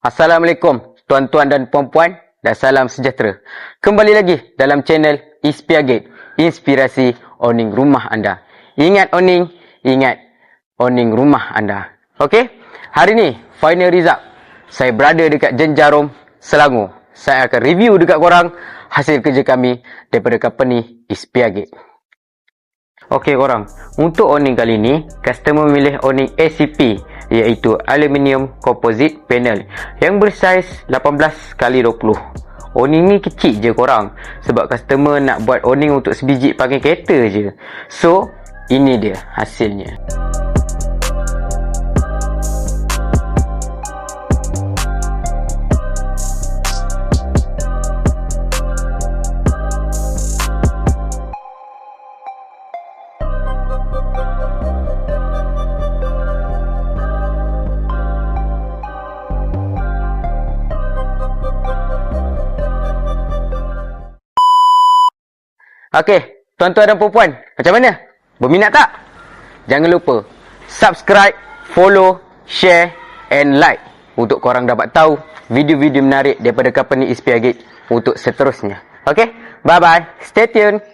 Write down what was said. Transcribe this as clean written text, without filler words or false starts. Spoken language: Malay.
Assalamualaikum tuan-tuan dan puan-puan dan salam sejahtera. Kembali lagi dalam channel Inspiagate, inspirasi owning rumah anda. Ingat owning rumah anda. Okey, hari ni final result. Saya berada dekat Jenjarom, Selangor. Saya akan review dekat korang hasil kerja kami daripada company Inspiagate. Okey korang, untuk owning kali ni, customer memilih owning ACP, iaitu Aluminium Composite Panel yang bersaiz 18x20. Owning ni kecil je korang, sebab customer nak buat owning untuk sebiji pakai kereta je. So, ini dia hasilnya. Okey, tuan-tuan dan puan-puan, macam mana? Berminat tak? Jangan lupa subscribe, follow, share and like untuk korang dapat tahu video-video menarik daripada company Inspiagate untuk seterusnya. Okey, bye-bye. Stay tune.